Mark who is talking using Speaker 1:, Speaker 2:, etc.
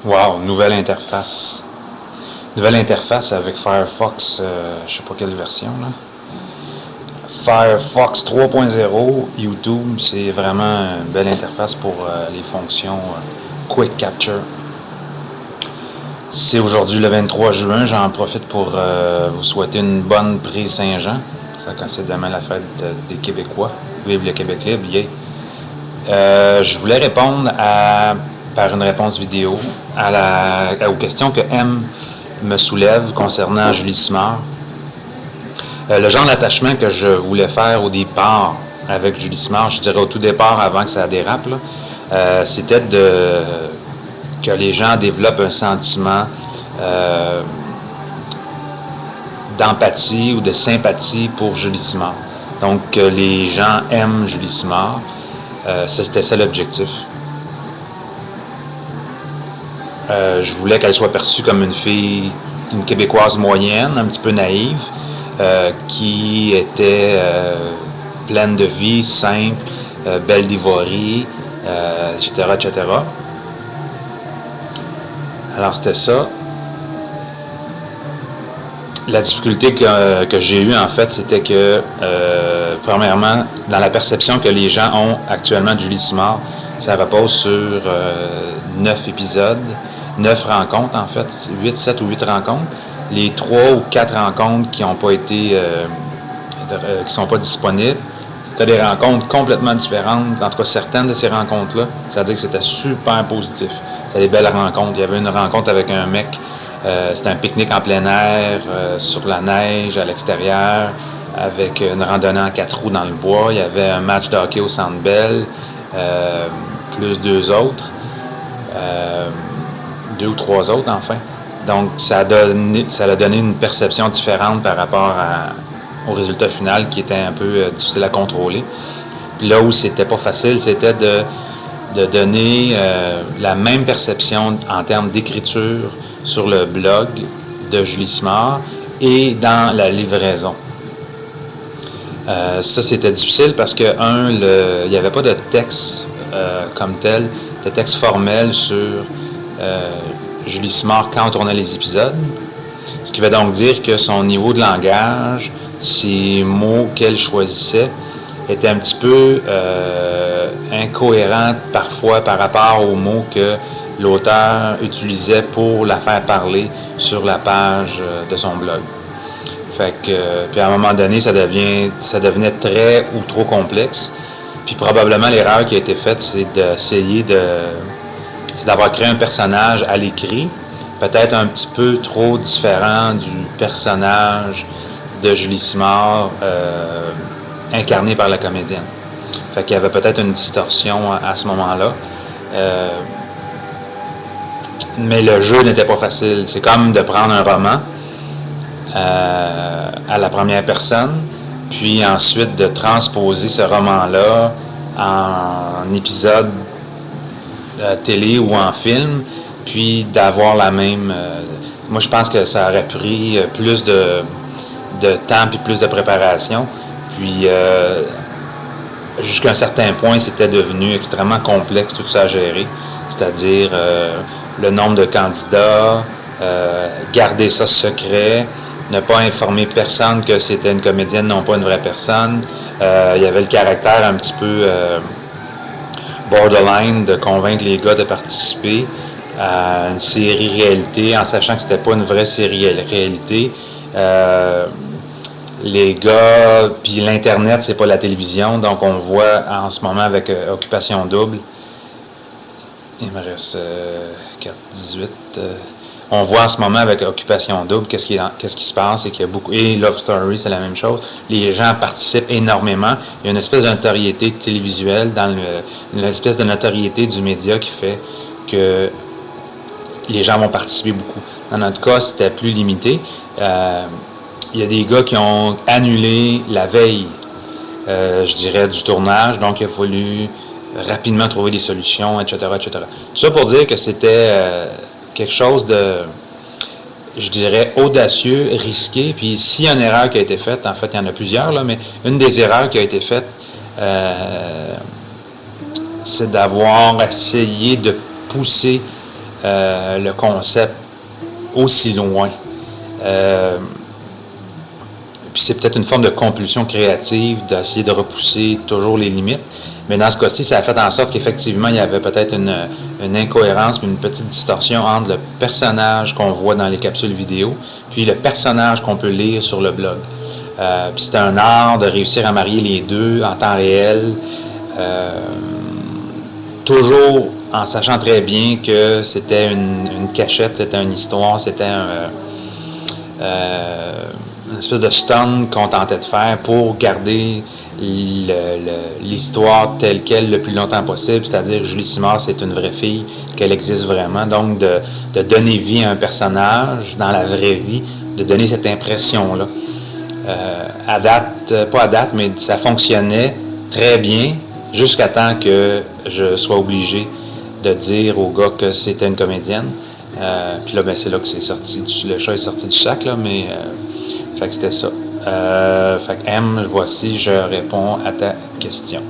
Speaker 1: Wow, nouvelle interface. Nouvelle interface avec Firefox, je sais pas quelle version là. Firefox 3.0, YouTube, c'est vraiment une belle interface pour les fonctions Quick Capture. C'est aujourd'hui le 23 juin, j'en profite pour vous souhaiter une bonne Pré-Saint-Jean. C'est demain la fête des Québécois. Vive le Québec libre, yeah. Je voulais répondre par une réponse vidéo aux questions que M me soulève concernant Julie Simard. Le genre d'attachement que je voulais faire au départ avec Julie Simard, je dirais au tout départ avant que ça dérape, c'était que les gens développent un sentiment d'empathie ou de sympathie pour Julie Simard. Donc que les gens aiment Julie Simard, c'était ça l'objectif. Je voulais qu'elle soit perçue comme une fille, une Québécoise moyenne, un petit peu naïve, qui était pleine de vie, simple, belle d'ivorie, etc., etc. Alors c'était ça. La difficulté que j'ai eue, en fait, c'était que, premièrement, dans la perception que les gens ont actuellement de Julie Simard, ça repose sur 9 épisodes, 9 rencontres, en fait, 8, 7 ou 8 rencontres. Les 3 ou 4 rencontres qui n'ont pas été, qui sont pas disponibles, c'était des rencontres complètement différentes, en tout cas certaines de ces rencontres-là, c'est-à-dire que c'était super positif. C'était des belles rencontres. Il y avait une rencontre avec un mec, c'était un pique-nique en plein air, sur la neige, à l'extérieur, avec une randonnée en 4 roues dans le bois. Il y avait un match de hockey au Centre Bell, plus 2 autres, 2 ou 3 autres enfin. Donc ça a donné une perception différente par rapport au résultat final qui était un peu difficile à contrôler. Puis là où c'était pas facile, c'était de donner la même perception en termes d'écriture sur le blog de Julie Simard et dans la livraison. Ça, c'était difficile parce que, il n'y avait pas de texte comme tel, de texte formel sur Julie Simard quand on tournait les épisodes. Ce qui veut donc dire que son niveau de langage, ces mots qu'elle choisissait, était un petit peu incohérent parfois par rapport aux mots que l'auteur utilisait pour la faire parler sur la page de son blog. Fait que, puis à un moment donné, ça devenait très ou trop complexe. Puis probablement l'erreur qui a été faite, c'est d'avoir créé un personnage à l'écrit, peut-être un petit peu trop différent du personnage de Julie Simard incarné par la comédienne. Fait qu'il y avait peut-être une distorsion à ce moment-là. Mais le jeu n'était pas facile. C'est comme de prendre un roman à la première personne, puis ensuite de transposer ce roman-là en épisode télé ou en film, puis d'avoir la même... moi, je pense que ça aurait pris plus de temps puis plus de préparation. Puis, jusqu'à un certain point, c'était devenu extrêmement complexe tout ça à gérer. C'est-à-dire le nombre de candidats, garder ça secret, ne pas informer personne que c'était une comédienne, non pas une vraie personne. Il y avait le caractère un petit peu borderline de convaincre les gars de participer à une série réalité en sachant que c'était pas une vraie série réalité. Les gars, puis l'Internet, c'est pas la télévision, donc on voit en ce moment avec Occupation Double, il me reste 4-18, on voit en ce moment avec Occupation Double qu'est-ce qui se passe, et qu'il y a beaucoup, et Love Story, c'est la même chose, les gens participent énormément, il y a une espèce de notoriété télévisuelle, une espèce de notoriété du média qui fait que les gens vont participer beaucoup. Dans notre cas, c'était plus limité. Il y a des gars qui ont annulé la veille, je dirais, du tournage, donc il a fallu rapidement trouver des solutions, etc., etc. Tout ça pour dire que c'était quelque chose de, je dirais, audacieux, risqué, puis s'il y a une erreur qui a été faite, en fait, il y en a plusieurs, là, mais une des erreurs qui a été faite, c'est d'avoir essayé de pousser le concept aussi loin. Puis c'est peut-être une forme de compulsion créative d'essayer de repousser toujours les limites. Mais dans ce cas-ci, ça a fait en sorte qu'effectivement, il y avait peut-être une incohérence, une petite distorsion entre le personnage qu'on voit dans les capsules vidéo, puis le personnage qu'on peut lire sur le blog. Puis c'était un art de réussir à marier les deux en temps réel, toujours en sachant très bien que c'était une cachette, c'était une histoire, c'était une espèce de stun qu'on tentait de faire pour garder l'histoire telle qu'elle le plus longtemps possible, c'est-à-dire que Julie Simard, c'est une vraie fille, qu'elle existe vraiment, donc de donner vie à un personnage dans la vraie vie, de donner cette impression-là. À date, pas à date, mais ça fonctionnait très bien jusqu'à temps que je sois obligé de dire au gars que c'était une comédienne. Puis là, ben, c'est là que c'est sorti, le chat est sorti du sac, là, mais fait que c'était ça. Fait que M, voici, je réponds à ta question.